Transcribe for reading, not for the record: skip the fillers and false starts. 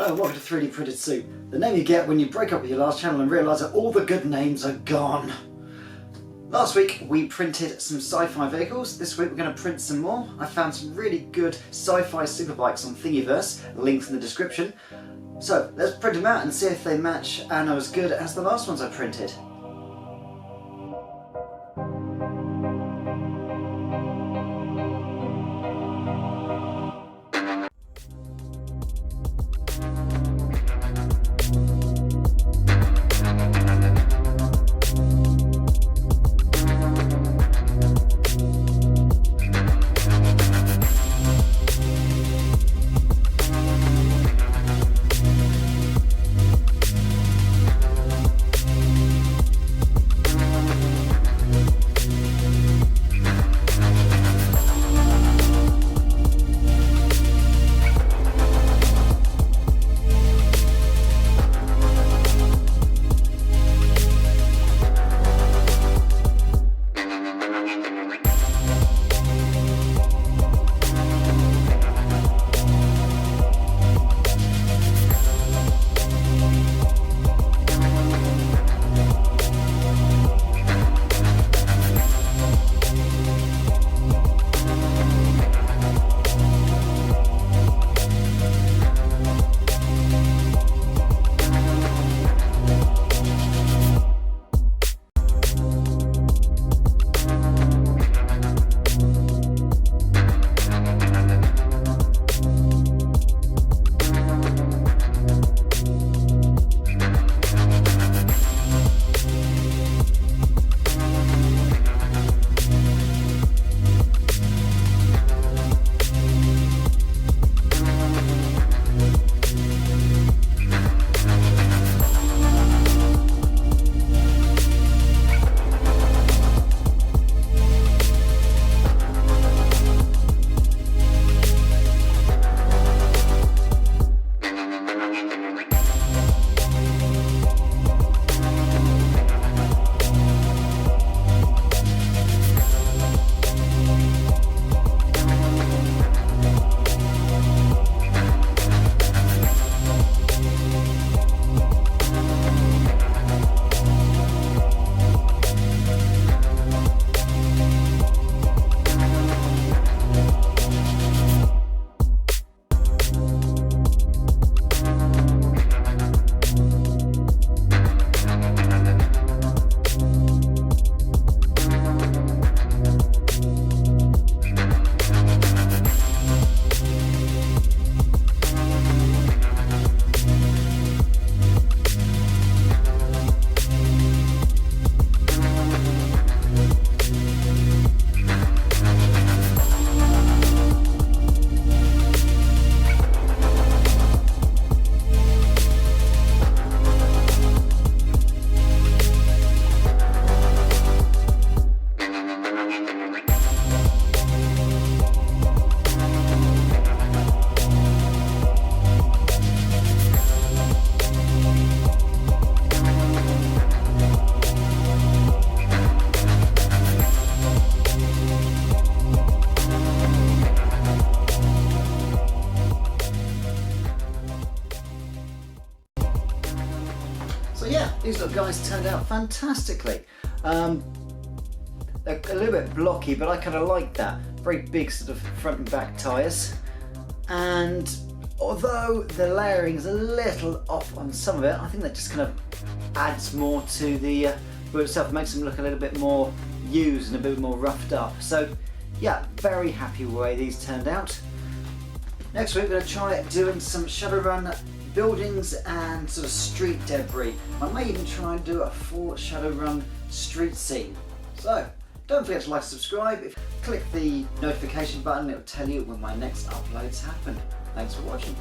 Hello and welcome to 3D Printed Soup, the name you get when you break up with your last channel and realise that all the good names are gone. Last week we printed some sci-fi vehicles. This week we're going to print some more. I found some really good sci-fi superbikes on Thingiverse, links in the description. So let's print them out and see if they match and are as good as the last ones I printed. So yeah, these little guys turned out fantastically. They're a little bit blocky, but I kind of like that. Very big sort of front and back tyres. And although the layering is a little off on some of it, I think that just kind of adds more to the boot itself, makes them look a little bit more used and a bit more roughed up. So yeah, very happy with the way these turned out. Next week we're going to try doing some Shadowrun buildings and sort of street debris. I may even try and do a full Shadowrun street scene. So don't forget to like and subscribe. Click the notification button, it will tell you when my next uploads happen. Thanks for watching.